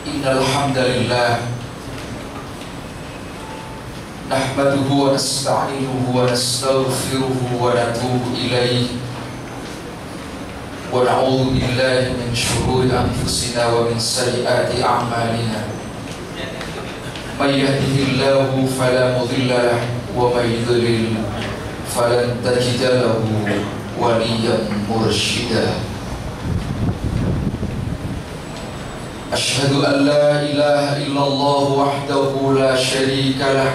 Innal hamdalillah nahmaduhu wa nasta'inuhu wa nastaghfiruhu wa natubu ilaihi wa na'udzu billahi min shururi anfusina wa min sayyiati a'malina. May yahdihillahu fala mudilla lahu wa may yudlil falan tajida lahu waliyan mursyida. Asyhadu an la ilaha illallah wahdahu la syarika lah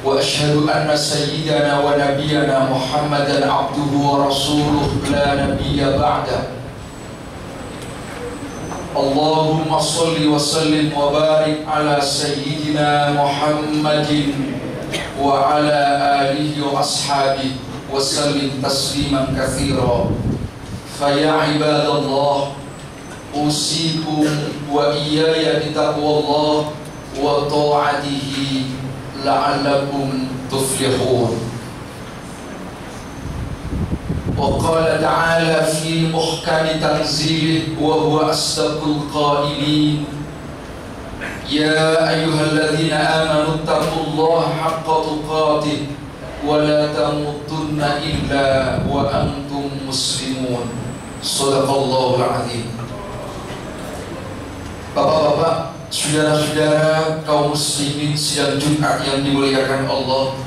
wa asyhadu anna sayyidana wa nabiyyana Muhammadan abduhu wa rasuluh la nabiyya ba'da. Allahumma shalli wa sallim wa barik ala sayyidina Muhammadin wa ala alihi wa ashabihi wa sallim tasliman katsira. Fa ya ibadallah, usikum wa iyaya bitaqwallah wa ta'atihi la'allakum tuflihun. Wa qala ta'ala fi muhkami tanzilih wa huwa asdaqul qailin, ya ayyuhalladzina amanu taqullaha haqqa tuqatih wa la tamutunna illa wa antum muslimun. Shadaqallahul azim. Bapak-bapak, saudara-saudara kaum muslimin sidang Jumat yang dimuliakan Allah,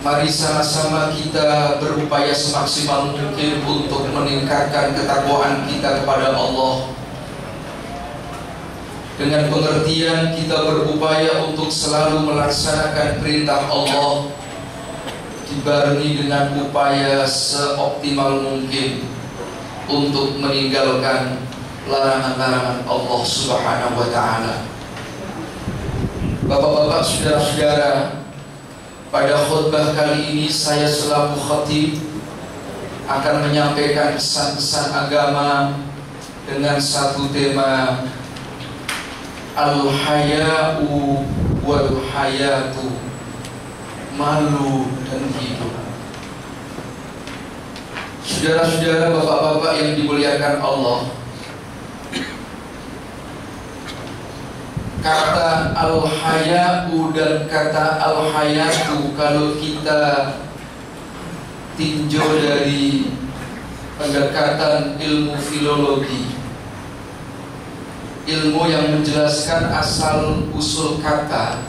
mari sama-sama kita berupaya semaksimal mungkin untuk meningkatkan ketakwaan kita kepada Allah. Dengan pengertian kita berupaya untuk selalu melaksanakan perintah Allah, dibarengi dengan upaya seoptimal mungkin untuk meninggalkan larangan-larangan Allah Subhanahu wa ta'ala. Bapak-bapak, saudara-saudara, pada khutbah kali ini saya selaku khatib akan menyampaikan pesan-pesan agama dengan satu tema, al-haya'u wal hayatu, malu dan hidup. Saudara-saudara, bapak-bapak yang dimuliakan Allah, kata al-haya'u dan kata al-hayatu kalau kita tinjau dari pendekatan ilmu filologi, ilmu yang menjelaskan asal usul kata,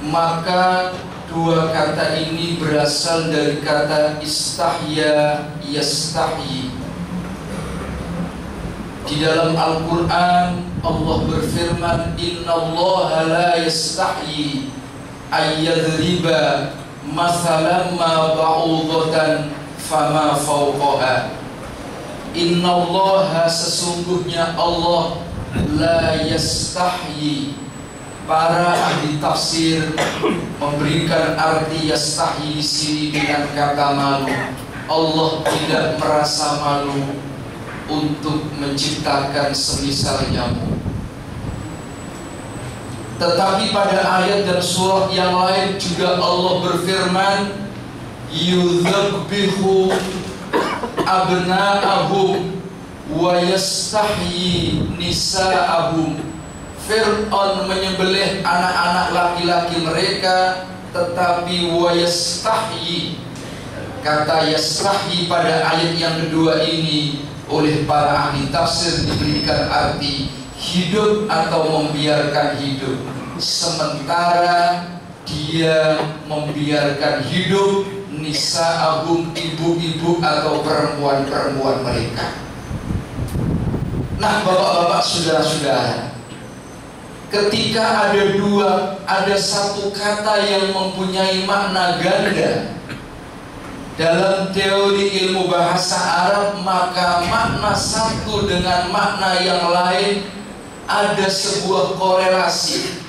maka dua kata ini berasal dari kata istahya yastahyi. Di dalam Al-Quran Allah berfirman, innallaha la yastahyi ayyadriba mathalan ma ba'udatan fama fawqaha. Innallaha, sesungguhnya Allah, la yastahyi. Para ahli tafsir memberikan arti yastahyi di sini dengan kata malu. Allah tidak merasa malu untuk menciptakan semisal nyamuk. Tetapi pada ayat dan surah yang lain juga Allah berfirman, yudzabbihu abna'ahum wa yastahyi nisa'ahum. Fir'aun menyembelih anak-anak laki-laki mereka, tetapi wa yastahyi. Kata yastahyi pada ayat yang kedua ini oleh para ahli tafsir diberikan arti hidup atau membiarkan hidup, sementara dia membiarkan hidup nisa'ahum, ibu-ibu atau perempuan-perempuan mereka. Nah, bapak-bapak, saudara-saudara, ketika ada satu kata yang mempunyai makna ganda dalam teori ilmu bahasa Arab, maka makna satu dengan makna yang lain ada sebuah korelasi,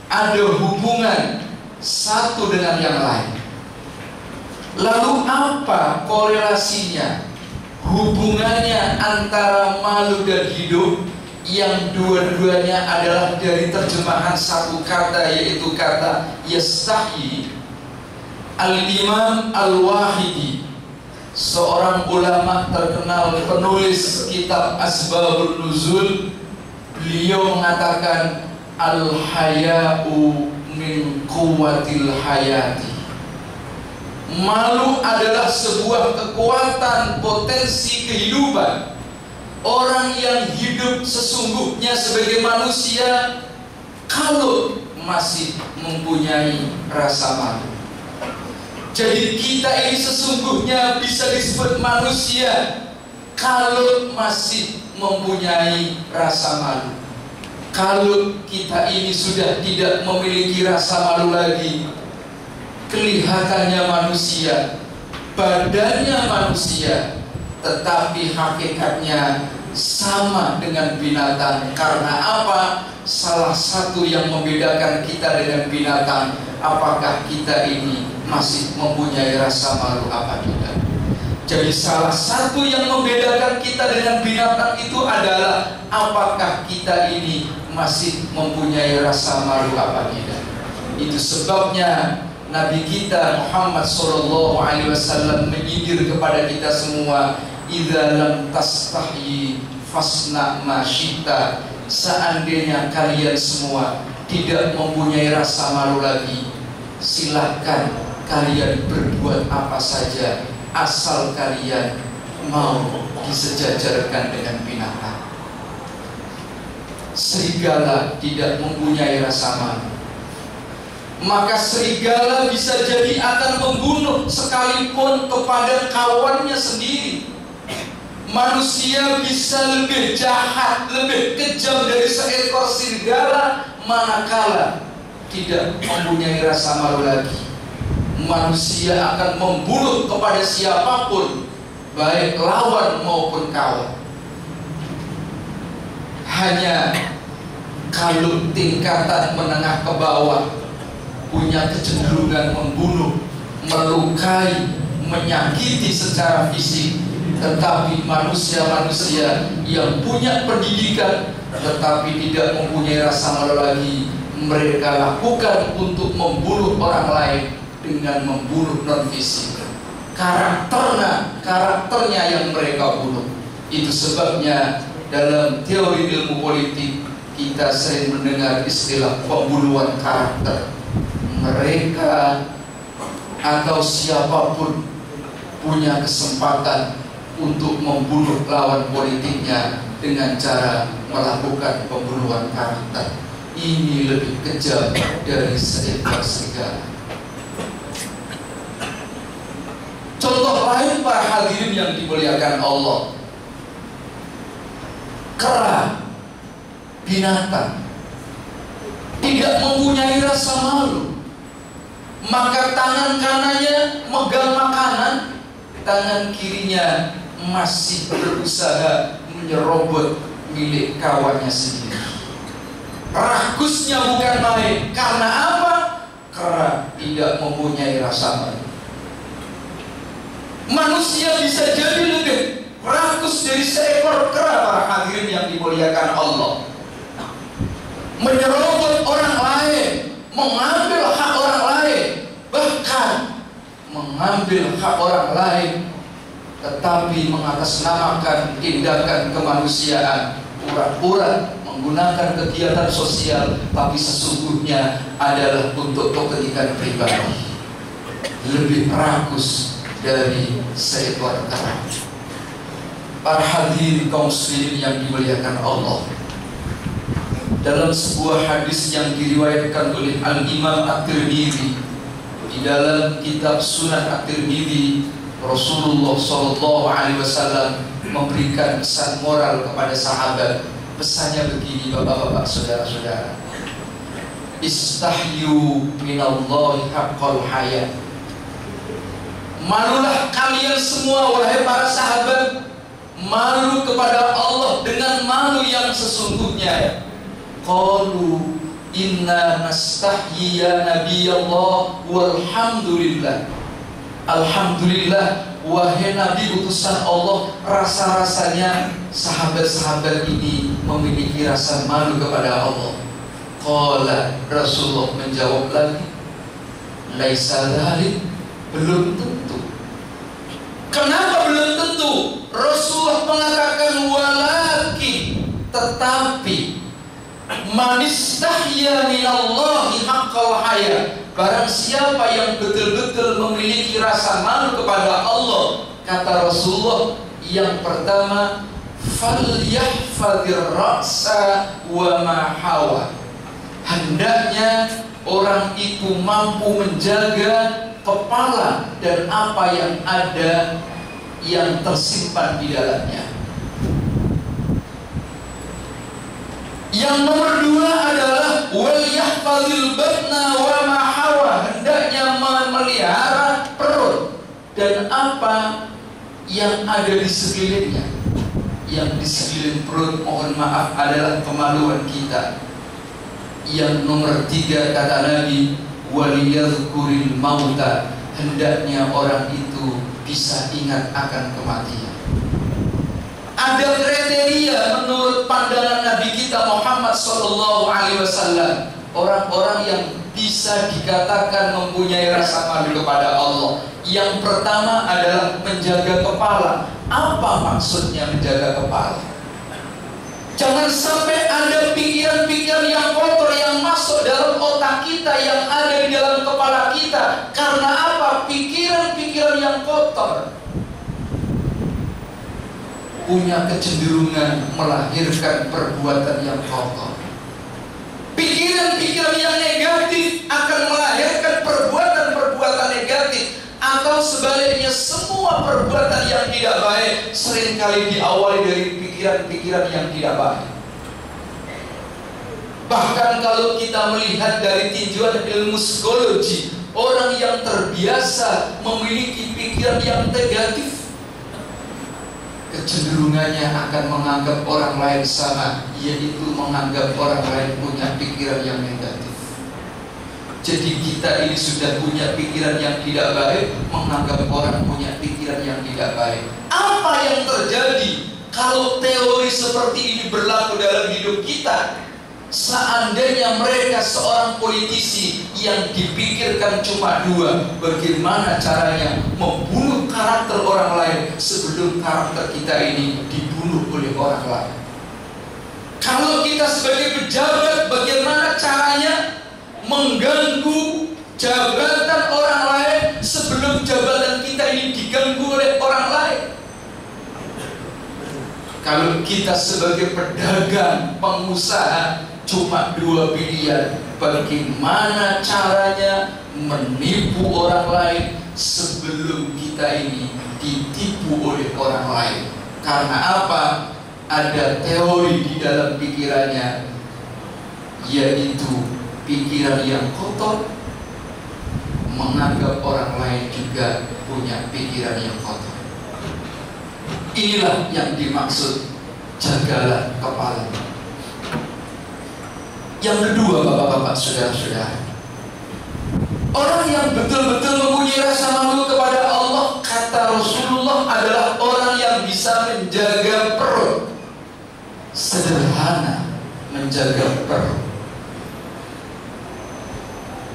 ada hubungan satu dengan yang lain. Lalu apa korelasinya, hubungannya antara malu dan hidup, yang dua-duanya adalah dari terjemahan satu kata, yaitu kata yastahyi. Al-Imam Al-Wahidi seorang ulama terkenal penulis kitab Asbabun Nuzul. Beliau mengatakan al-haya'u min quwwatil hayati. Malu adalah sebuah kekuatan potensi kehidupan. Orang yang hidup sesungguhnya sebagai manusia kalau masih mempunyai rasa malu. Jadi kita ini sesungguhnya bisa disebut manusia kalau masih mempunyai rasa malu. Kalau kita ini sudah tidak memiliki rasa malu lagi, kelihatannya manusia, badannya manusia, tetapi hakikatnya sama dengan binatang. Karena apa? Salah satu yang membedakan kita dengan binatang, apakah kita ini masih mempunyai rasa malu apa tidak. Jadi salah satu yang membedakan kita dengan binatang itu adalah apakah kita ini masih mempunyai rasa malu apa tidak. Itu sebabnya Nabi kita Muhammad SAW menyindir kepada kita semua, idza lam tastahyi fasna ma syi'ta. Seandainya kalian semua tidak mempunyai rasa malu lagi, silahkan kalian berbuat apa saja, asal kalian mau disejajarkan dengan binatang. Serigala tidak mempunyai rasa malu, maka serigala bisa jadi akan membunuh sekalipun kepada kawannya sendiri. Manusia bisa lebih jahat, lebih kejam dari seekor serigala manakala tidak mempunyai rasa malu lagi. Manusia akan membunuh kepada siapapun, baik lawan maupun kawan. Hanya kalau tingkatan menengah ke bawah punya kecenderungan membunuh, melukai, menyakiti secara fisik. Tetapi manusia-manusia yang punya pendidikan tetapi tidak mempunyai rasa malu lagi, mereka lakukan untuk membunuh orang lain dengan membunuh non fisik. Karakternya yang mereka bunuh. Itu sebabnya dalam teori ilmu politik kita sering mendengar istilah pembunuhan karakter. Mereka atau siapapun punya kesempatan untuk membunuh lawan politiknya dengan cara melakukan pembunuhan karakter. Ini lebih kejam dari seekor serigala. Contoh lain para hadirin yang dimuliakan Allah, kera, binatang, tidak mempunyai rasa malu. Maka tangan kanannya megang makanan, tangan kirinya masih berusaha menyerobot milik kawannya sendiri. Rakusnya bukan main. Karena apa? Kera tidak mempunyai rasa malu. Manusia bisa jadi lebih rakus dari seekor kera, para hadirin yang dimuliakan Allah. Menyerobot orang lain, mengambil hak orang lain, bahkan mengambil hak orang lain, tetapi mengatasnamakan tindakan kemanusiaan, pura-pura menggunakan kegiatan sosial, tapi sesungguhnya adalah untuk kepentingan pribadi. Lebih rakus dari seekor kera. Para hadirin kaum muslimin yang dimuliakan Allah, dalam sebuah hadis yang diriwayatkan oleh Al-Imam At-Tirmidzi di dalam kitab Sunan At-Tirmidzi, Rasulullah SAW memberikan pesan moral kepada sahabat. Pesannya begini, bapak-bapak, saudara-saudara, istahyu minallahi haqqal haya. Malulah kalian semua, wahai para sahabat, malu kepada Allah dengan malu yang sesungguhnya. Qalu inna nastahyi ya nabiyallah walhamdulillah. Alhamdulillah, wahai Nabi utusan Allah. Rasa-rasanya sahabat-sahabat ini memiliki rasa malu kepada Allah. Qala, Rasulullah menjawab lagi, laisa dzalik, belum tentu. Kenapa yu'tiya minallahi haqqal haya. Barang siapa yang betul-betul memiliki rasa malu kepada Allah, kata Rasulullah, yang pertama, falyahfadhir ra'sa wa ma hawa. Hendaknya orang itu mampu menjaga kepala dan apa yang ada yang tersimpan di dalamnya. Yang nomor dua adalah wal yahfazil batna wa ma hawa. Hendaknya memelihara perut dan apa yang ada di sekelilingnya. Yang di sekeliling perut, mohon maaf, adalah kemaluan kita. Yang nomor tiga, kata Nabi, waliyadhkuril mauta. Hendaknya orang itu bisa ingat akan kematian. Ada kriteria menurut pandangan Nabi kita Muhammad SAW, orang-orang yang bisa dikatakan mempunyai rasa malu kepada Allah. Yang pertama adalah menjaga kepala. Apa maksudnya menjaga kepala? Jangan sampai ada pikiran-pikiran yang kotor yang masuk dalam otak kita, yang ada di dalam kepala kita. Karena apa? Pikiran-pikiran yang kotor punya kecenderungan melahirkan perbuatan yang kotor. Pikiran-pikiran yang negatif akan melahirkan perbuatan-perbuatan negatif. Atau sebaliknya, semua perbuatan yang tidak baik seringkali diawali dari pikiran-pikiran yang tidak baik. Bahkan kalau kita melihat dari tinjauan ilmu psikologi, orang yang terbiasa memiliki pikiran yang negatif, kecenderungannya akan menganggap orang lain sama, yaitu menganggap orang lain punya pikiran yang negatif. Jadi kita ini sudah punya pikiran yang tidak baik, menganggap orang punya pikiran yang tidak baik. Apa yang terjadi kalau teori seperti ini berlaku dalam hidup kita? Seandainya mereka seorang politisi yang dipikirkan cuma dua, bagaimana caranya membunuh karakter orang lain sebelum karakter kita ini dibunuh oleh orang lain. Kalau kita sebagai pejabat, bagaimana caranya mengganggu jabatan orang lain sebelum jabatan kita ini diganggu oleh orang lain. Kalau kita sebagai pedagang, pengusaha, cuma dua pilihan. Bagaimana caranya menipu orang lain sebelum kita ini ditipu oleh orang lain. Karena apa? Ada teori di dalam pikirannya, yaitu pikiran yang kotor, menganggap orang lain juga punya pikiran yang kotor. Inilah yang dimaksud jagalah kepala. Yang kedua, bapak-bapak, saudara-saudara, orang yang betul-betul mempunyai rasa malu kepada Allah, kata Rasulullah, adalah orang yang bisa menjaga perut. Sederhana, menjaga perut.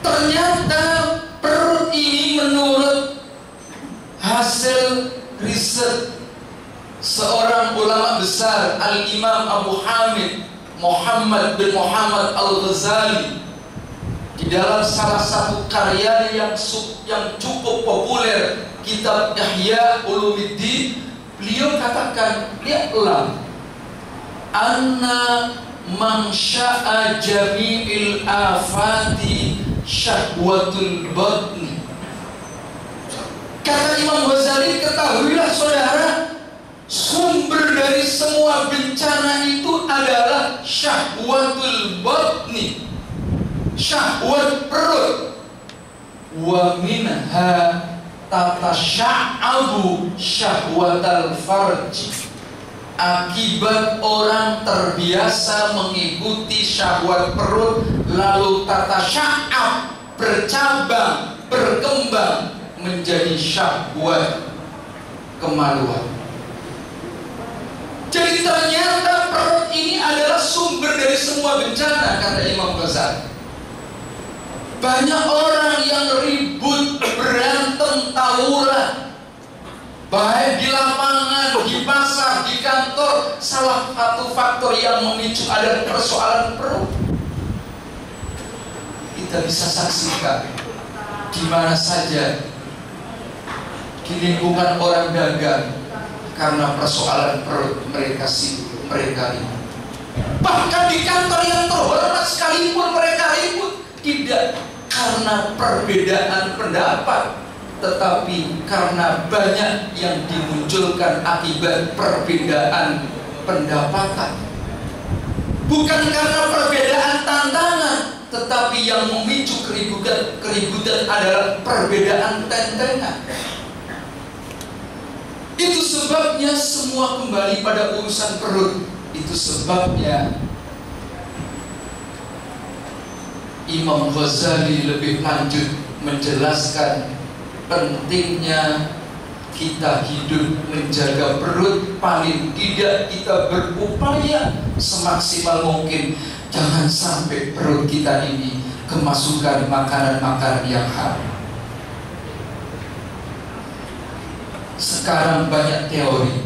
Ternyata perut ini menurut hasil riset seorang ulama besar, Al-Imam Abu Hamid Muhammad bin Muhammad Al-Ghazali, di dalam salah satu karya yang cukup populer, kitab Ihya Ulumuddin, beliau katakan, lihatlah, anna man sya'a jami'il afati syahwatul batni. Kata Imam Ghazali, ketahuilah saudara, sumber dari semua bencana itu adalah syahwatul batni, syahwat perut. Wa minha tatasya'abu syahwatal farji. Akibat orang terbiasa mengikuti syahwat perut, lalu tatasya'ab, bercabang, berkembang menjadi syahwat kemaluan. Jadi ternyata perut ini adalah sumber dari semua bencana, kata Imam Ghazali. Banyak orang yang ribut, berantem, tawuran, baik di lapangan, di pasar, di kantor. Salah satu faktor yang memicu ada persoalan perut. kita bisa saksikan di mana saja di lingkungan orang dagang, karena persoalan perut mereka sibuk, mereka ribut. Bahkan di kantor yang terhormat sekalipun mereka ribut, tidak karena perbedaan pendapat, tetapi karena banyak yang dimunculkan akibat perbedaan pendapatan. Bukan karena perbedaan tantangan, tetapi yang memicu keributan adalah perbedaan tentengan. Itu sebabnya semua kembali pada urusan perut. Itu sebabnya Imam Ghazali lebih lanjut menjelaskan pentingnya kita hidup menjaga perut. Paling tidak kita berupaya semaksimal mungkin jangan sampai perut kita ini kemasukan makanan-makanan yang haram. Sekarang banyak teori,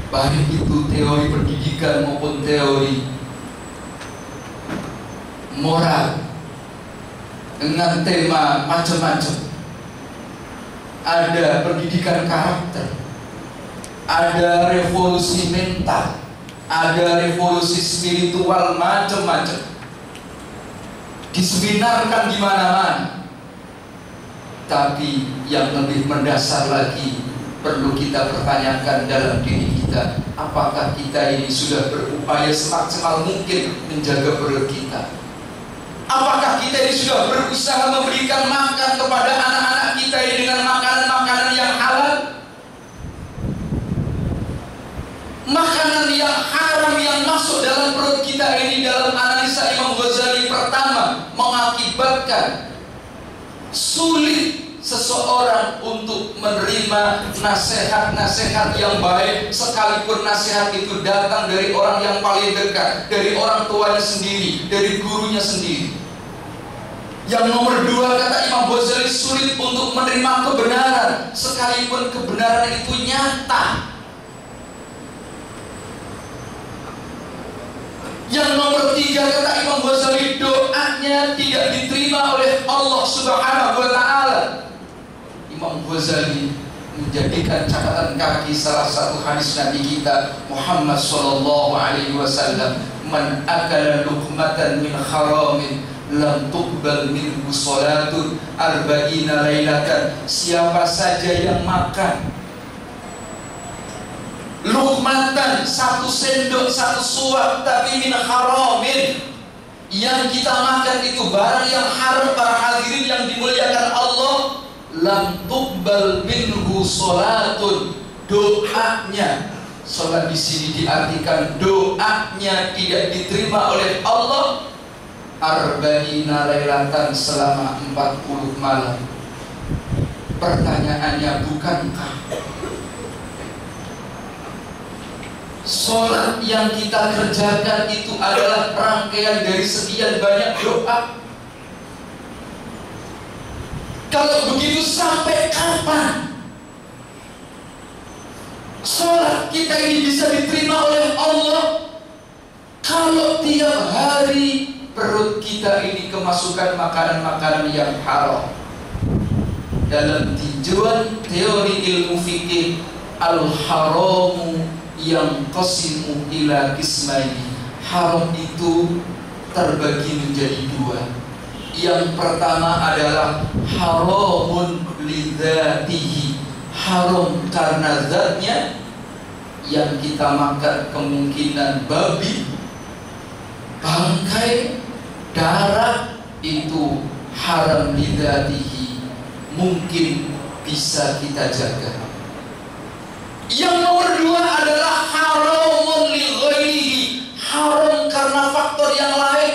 baik itu teori pendidikan maupun teori moral, dengan tema macam-macam. Ada pendidikan karakter, ada revolusi mental, ada revolusi spiritual, macam-macam diseminarkan di mana-mana. Tapi yang lebih mendasar lagi perlu kita pertanyakan dalam diri kita, apakah kita ini sudah berupaya semaksimal mungkin menjaga perut kita? Apakah kita ini sudah berusaha memberikan makan kepada anak-anak kita ini dengan makanan-makanan yang halal? Makanan yang haram yang masuk dalam perut kita ini, dalam analisa Imam Ghazali, pertama mengakibatkan sulit seseorang untuk menerima nasihat-nasihat yang baik, sekalipun nasihat itu datang dari orang yang paling dekat, dari orang tuanya sendiri, dari gurunya sendiri. Yang nomor dua, kata Imam Ghazali, sulit untuk menerima kebenaran, sekalipun kebenaran itu nyata. Yang nomor tiga, kata Imam Ghazali, doanya tidak diterima oleh Allah Subhanahu wa Ta'ala. Imam Ghazali menjadikan catatan kaki salah satu hadis Nabi kita Muhammad sallallahu alaihi wasallam, man akala luqmatan min haramin lam tuqbal minhu salatun arba'ina lailatan. Siapa saja yang makan luqmatan, satu sendok, satu suap, tapi min haramin, yang kita makan itu barang yang haram, para hadirin yang dimuliakan Allah, lam tuqbal minhu salatun, doanya. Salat di sini diartikan doanya tidak diterima oleh Allah, arba'ina lailatan, selama 40 malam. Pertanyaannya, bukankah sholat yang kita kerjakan itu adalah rangkaian dari sekian banyak doa? Kalau begitu, sampai kapan sholat kita ini bisa diterima oleh Allah kalau tiap hari perut kita ini kemasukan makanan-makanan yang haram? Dalam tinjauan teori ilmu fikih, al-haramu yang qasimu ila qismaini, haram itu terbagi menjadi dua. Yang pertama adalah haramun lidzatihi, haram karena zatnya, yang kita makan kemungkinan babi, bangkai, darah, itu haram lidzatihi, mungkin bisa kita jaga. Yang nomor dua adalah haramun li ghairihi, haram karena faktor yang lain.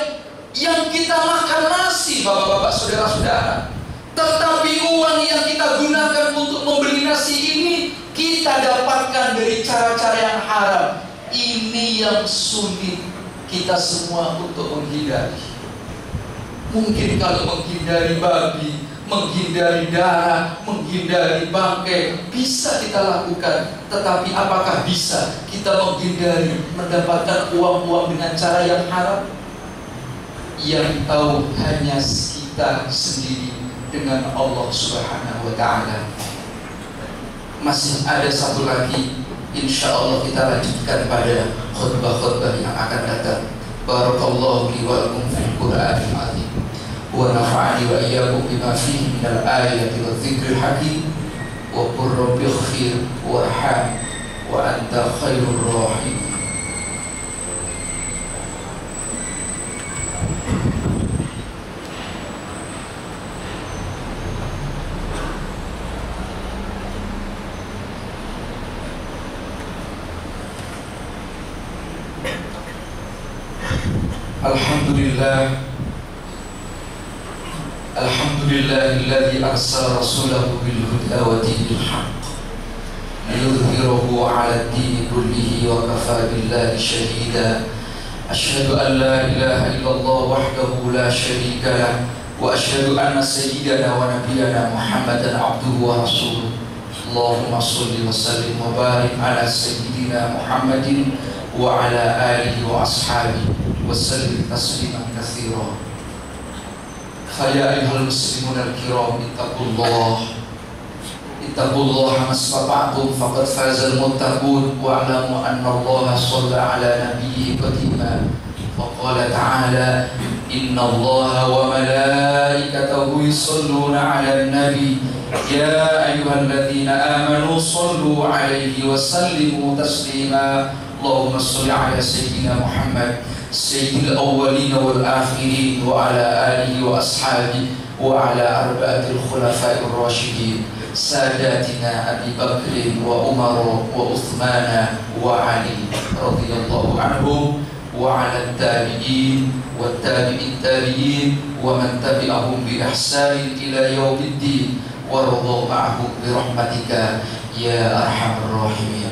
Yang kita makan nasi, bapak-bapak, saudara-saudara, tetapi uang yang kita gunakan untuk membeli nasi ini kita dapatkan dari cara-cara yang haram. Ini yang sulit kita semua untuk menghindari. Mungkin kalau menghindari babi, menghindari darah, menghindari bangkai bisa kita lakukan, tetapi apakah bisa kita menghindari mendapatkan uang-uang dengan cara yang haram? yang tahu hanya kita sendiri dengan Allah Subhanahu wa Ta'ala. Masih ada satu lagi, insya Allah kita lanjutkan pada khutbah-khutbah yang akan datang. Barakallahu li wa lakum fil Qur'anil azim wa nafa'ani wa iyyakum bima fihi minal ayati wa dzikril hakim wa qur rabbi ighfir warham wa anta khairur rahim. Alhamdulillahilladzi arsala rasulahu bil huda wa dinil haqq liyudhhirahu 'ala ad-dini kullihi wa kafaa billahi shahida. Asyhadu an la ilaha illallah wahdahu la syarika lah wa asyhadu anna sayyidana wa nabiyyana Muhammadan 'abduhu wa rasuluh. Allahumma shalli wa sallim wa barik 'ala sayyidina Muhammadin wa 'ala alihi wa ashabihi wa sallim tasliman katsira. Faya ayyuhal muslimun al-kiram, ittaqullaha mastata'tum faqad fazal muttaqun wa'lamu anna Allah shalla ala nabiyyi qadima faqala ta'ala inna Allah wa malaikatahu yusalluna 'alan nabi ya ayyuhalladzina amanu sallu 'alaihi wa sallimu taslima. Allahumma shalli 'ala sayyidina Muhammad sayyidil awwalin wal akhirin wa ala alihi wa ashabihi wa ala arba'atil khulafa'ir rasyidin sadatina Abi Bakr wa Umar wa Uthman wa Ali radhiyallahu anhum wa ala tabi'in wa tabi'in tabi'in wa man tabi'ahum bi ihsan ila yaumiddin warḍa ma'hum bi rahmatika ya arhamar rahimin.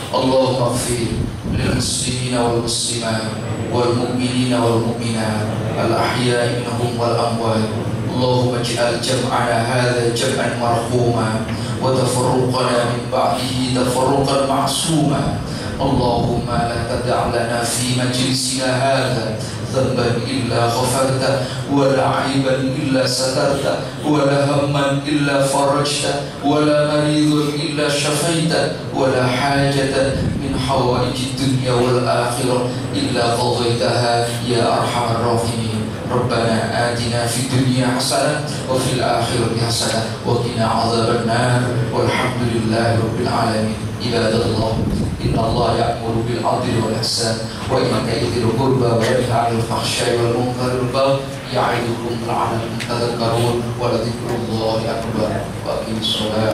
Allahumma ighfir lil muslimina wal muslimat wal mu'minina wal mu'minat al ahya'i minhum wal amwat. Allahumma ij'al jam'ana hadha jam'an marhuma wa tafarruqana min ba'dihi tafarruqan ma'suma. Allahumma la tada' lana fi majlisina hadha dhanban illa ghafarta wa la 'aiban illa satarta wa la hamman illa farajta wa la maridan illa shafaita wa la hajatan min hawaijid dunya wal akhirah illa qadaitaha ya arhamar rahimin. Rabbana atina fid dunya hasanah wa fil akhirati hasanah wa qina adzaban nar walhamdulillahi rabbil alamin. Ibadallah, innallaha ya'muru bil 'adli wal ihsan wa ita'i dzil qurba wa yanha 'anil fahsya'i wal munkari wal baghi ya'idukum la'allakum tadhakkarun wa la dzikrullahi akbar. Wa aqimis shalah.